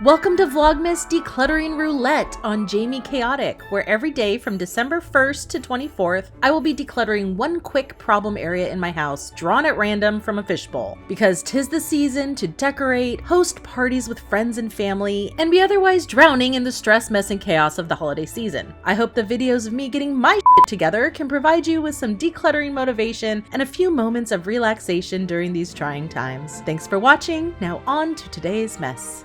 Welcome to Vlogmas Decluttering Roulette on Jamie Chaotic, where every day from December 1st to 24th, I will be decluttering one quick problem area in my house, drawn at random from a fishbowl. Because 'tis the season to decorate, host parties with friends and family, and be otherwise drowning in the stress, mess, and chaos of the holiday season. I hope the videos of me getting my shit together can provide you with some decluttering motivation and a few moments of relaxation during these trying times. Thanks for watching. Now on to today's mess.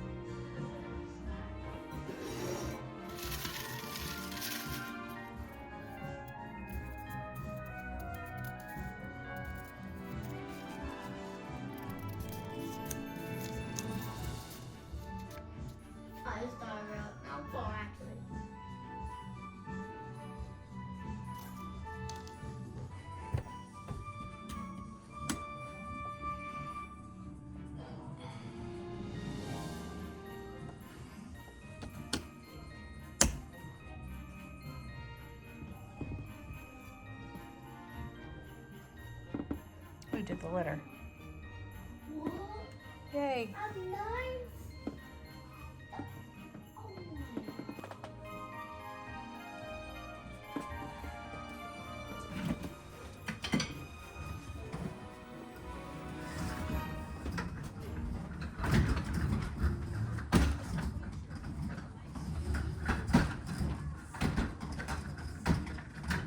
We did the litter. What? Yay. A knife?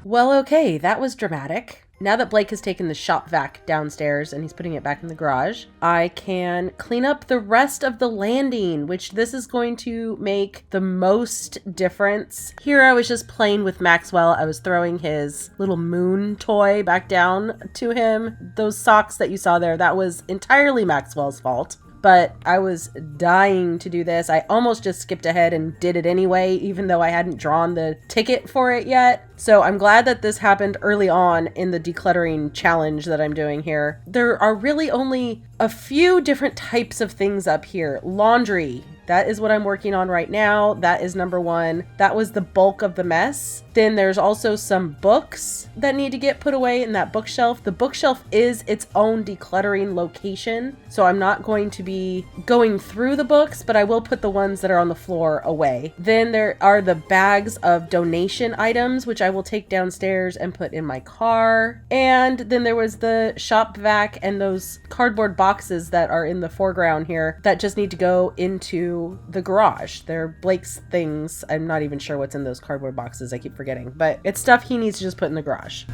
Well, okay, that was dramatic. Now that Blake has taken the shop vac downstairs and he's putting it back in the garage, I can clean up the rest of the landing, which this is going to make the most difference. Here I was just playing with Maxwell. I was throwing his little moon toy back down to him. Those socks that you saw there, that was entirely Maxwell's fault. But I was dying to do this. I almost just skipped ahead and did it anyway, even though I hadn't drawn the ticket for it yet. So I'm glad that this happened early on in the decluttering challenge that I'm doing here. There are really only a few different types of things up here. Laundry. That is what I'm working on right now. That is number one. That was the bulk of the mess. Then there's also some books that need to get put away in that bookshelf. The bookshelf is its own decluttering location, so I'm not going to be going through the books, but I will put the ones that are on the floor away. Then there are the bags of donation items, which I will take downstairs and put in my car. And then there was the shop vac and those cardboard boxes that are in the foreground here that just need to go into the garage. They're Blake's things. I'm not even sure what's in those cardboard boxes. I keep forgetting, but it's stuff he needs to just put in the garage.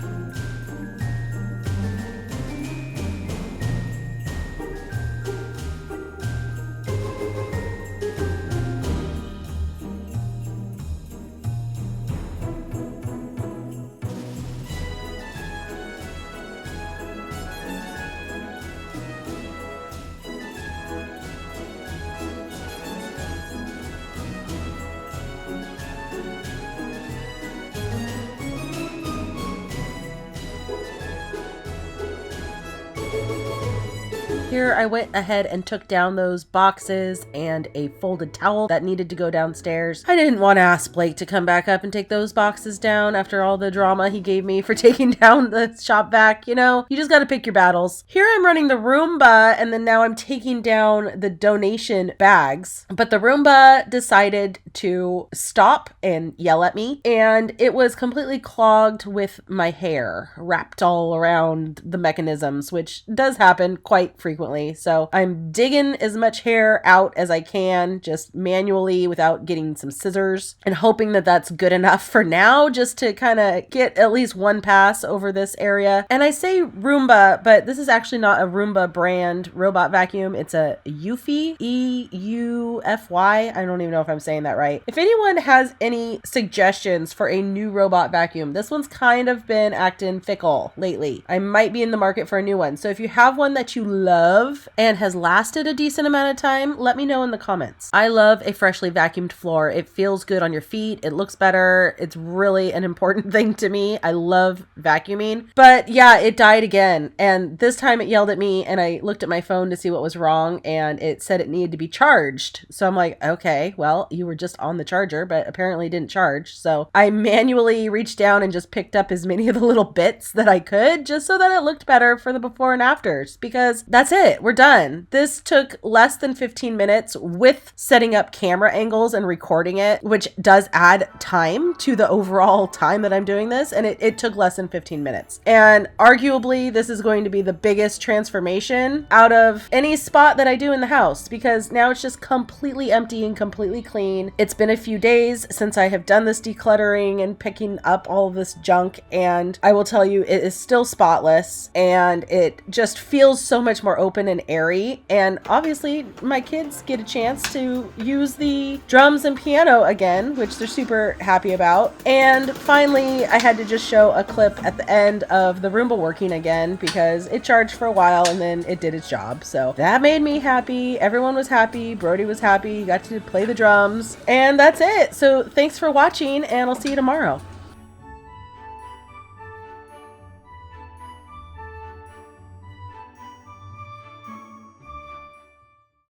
Here I went ahead and took down those boxes and a folded towel that needed to go downstairs. I didn't want to ask Blake to come back up and take those boxes down after all the drama he gave me for taking down the shop vac. You know, you just got to pick your battles. Here I'm running the Roomba, and then now I'm taking down the donation bags. But the Roomba decided to stop and yell at me, and it was completely clogged with my hair, wrapped all around the mechanisms, which does happen quite frequently. So I'm digging as much hair out as I can, just manually without getting some scissors, and hoping that that's good enough for now, just to kind of get at least one pass over this area. And I say Roomba, but this is actually not a Roomba brand robot vacuum. It's a Eufy, E-U-F-Y. I don't even know if I'm saying that right. If anyone has any suggestions for a new robot vacuum, this one's kind of been acting fickle lately. I might be in the market for a new one. So if you have one that you love and has lasted a decent amount of time, let me know in the comments. I love a freshly vacuumed floor. It feels good on your feet. It looks better. It's really an important thing to me. I love vacuuming. But yeah, it died again. And this time it yelled at me, and I looked at my phone to see what was wrong, and it said it needed to be charged. So I'm like, okay, well, you were just on the charger, but apparently it didn't charge. So I manually reached down and just picked up as many of the little bits that I could, just so that it looked better for the before and afters, because that's it. it. We're done. This took less than 15 minutes with setting up camera angles and recording it, which does add time to the overall time that I'm doing this. And it took less than 15 minutes. And arguably, this is going to be the biggest transformation out of any spot that I do in the house, because now it's just completely empty and completely clean. It's been a few days since I have done this decluttering and picking up all of this junk. And I will tell you, it is still spotless and it just feels so much more open and airy. And obviously my kids get a chance to use the drums and piano again, which they're super happy about. And finally, I had to just show a clip at the end of the Roomba working again because it charged for a while and then it did its job. So that made me happy. Everyone was happy. Brody was happy. Got to play the drums. And that's it. So thanks for watching and I'll see you tomorrow.